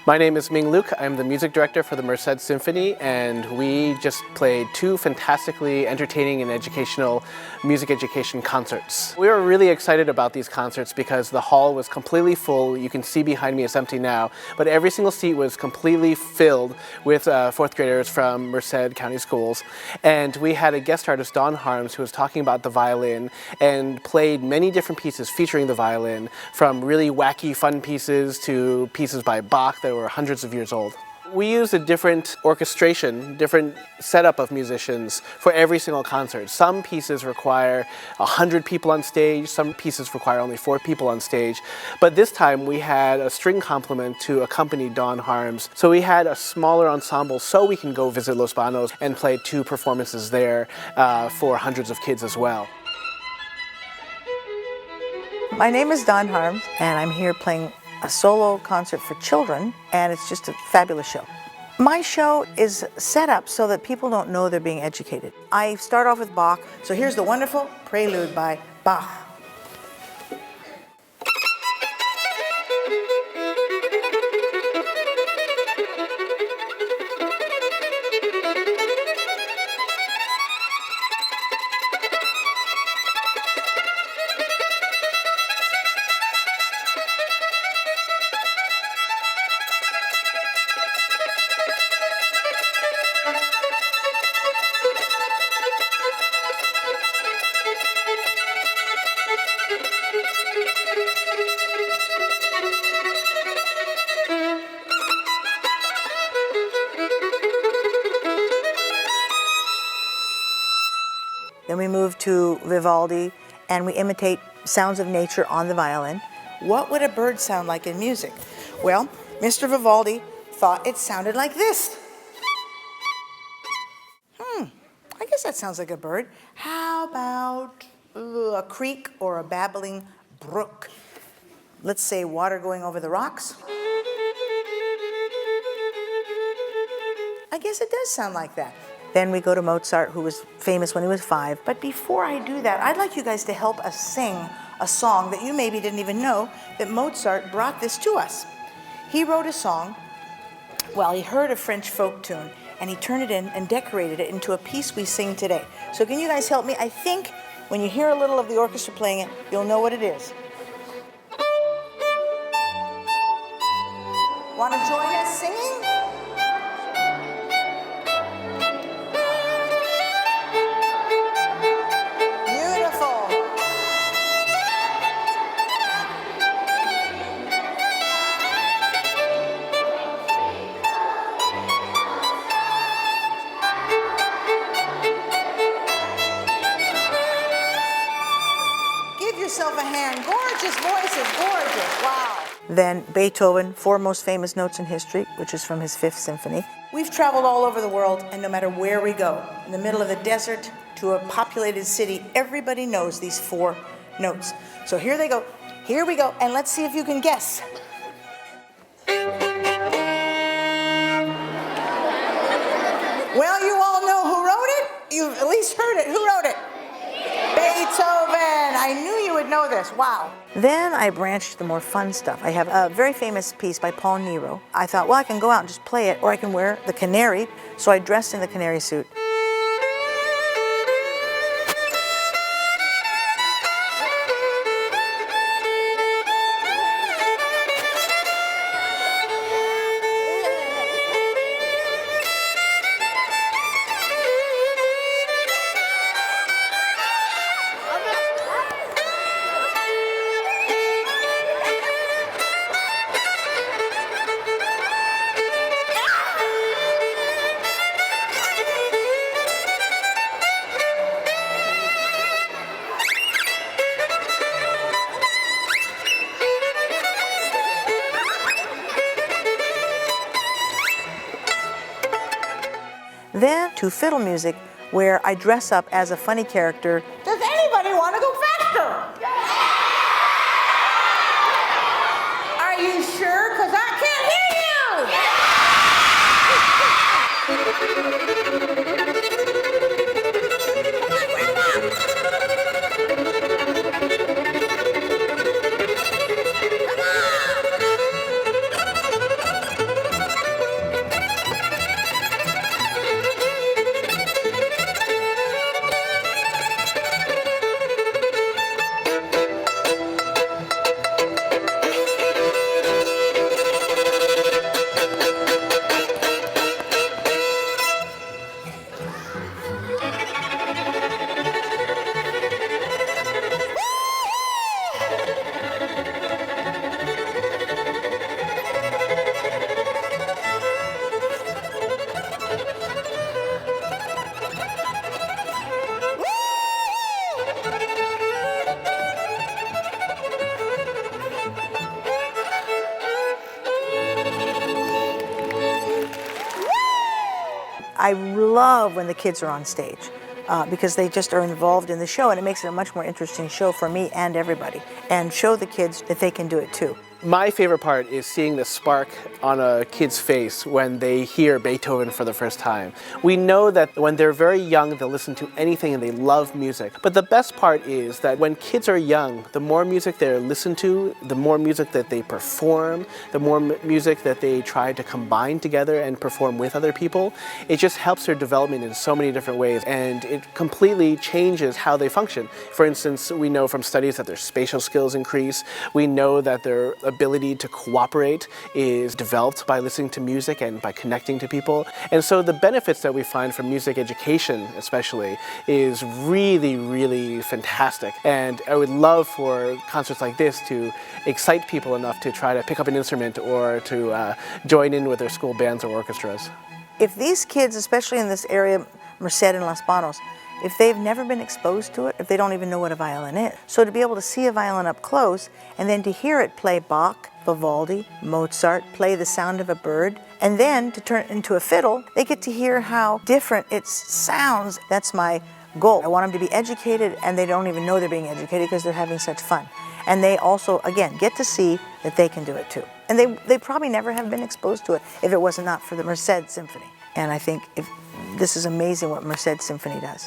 My name is Ming Luke. I'm the music director for the Merced Symphony, and we just played 2 fantastically entertaining and educational music education concerts. We were really excited about these concerts because the hall was completely full. You can see behind me it's empty now, but every single seat was completely filled with 4th graders from Merced County schools. And we had a guest artist, Don Harms, who was talking about the violin and played many different pieces featuring the violin, from really wacky fun pieces to pieces by Bach that were hundreds of years old. We used a different orchestration, different setup of musicians for every single concert. Some pieces require 100 people on stage, some pieces require only 4 people on stage. But this time we had a string complement to accompany Don Harms. So we had a smaller ensemble so we can go visit Los Banos and play 2 performances there for hundreds of kids as well. My name is Don Harms, and I'm here playing a solo concert for children, and it's just a fabulous show. My show is set up so that people don't know they're being educated. I start off with Bach, so here's the wonderful Prelude by Bach. Then we move to Vivaldi, and we imitate sounds of nature on the violin. What would a bird sound like in music? Well, Mr. Vivaldi thought it sounded like this. I guess that sounds like a bird. How about a creek or a babbling brook? Let's say water going over the rocks. I guess it does sound like that. Then we go to Mozart, who was famous when he was 5. But before I do that, I'd like you guys to help us sing a song that you maybe didn't even know that Mozart brought this to us. He wrote a song, well, he heard a French folk tune, and he turned it in and decorated it into a piece we sing today. So can you guys help me? I think when you hear a little of the orchestra playing it, you'll know what it is. Want to join us singing? Yourself a hand. Gorgeous voices, gorgeous. Wow. Then Beethoven, 4 most famous notes in history, which is from his 5th symphony. We've traveled all over the world, and no matter where we go, in the middle of the desert to a populated city, everybody knows these 4 notes. So here they go. Here we go, and let's see if you can guess. Well, you all know who wrote it. You've at least heard it. Who wrote it? Beethoven! I knew you would know this. Wow. Then I branched to the more fun stuff. I have a very famous piece by Paul Nero. I thought, well, I can go out and just play it, or I can wear the canary. So I dressed in the canary suit. Then to fiddle music, where I dress up as a funny character. Does anybody want to go faster? Are you sure? Because I can't hear you! I love when the kids are on stage because they just are involved in the show, and it makes it a much more interesting show for me and everybody, and show the kids that they can do it too. My favorite part is seeing the spark on a kid's face when they hear Beethoven for the first time. We know that when they're very young, they'll listen to anything and they love music. But the best part is that when kids are young, the more music they listen to, the more music that they perform, the more music that they try to combine together and perform with other people, it just helps their development in so many different ways, and it completely changes how they function. For instance, we know from studies that their spatial skills increase. We know that their ability to cooperate is developed by listening to music and by connecting to people. And so the benefits that we find from music education especially is really, really fantastic. And I would love for concerts like this to excite people enough to try to pick up an instrument or to join in with their school bands or orchestras. If these kids, especially in this area, Merced and Las Banos, if they've never been exposed to it, if they don't even know what a violin is. So to be able to see a violin up close and then to hear it play Bach, Vivaldi, Mozart, play the sound of a bird, and then to turn it into a fiddle, they get to hear how different it sounds. That's my goal. I want them to be educated, and they don't even know they're being educated because they're having such fun. And they also, again, get to see that they can do it too. And they probably never have been exposed to it if it was not for the Merced Symphony. And I think this is amazing what Merced Symphony does.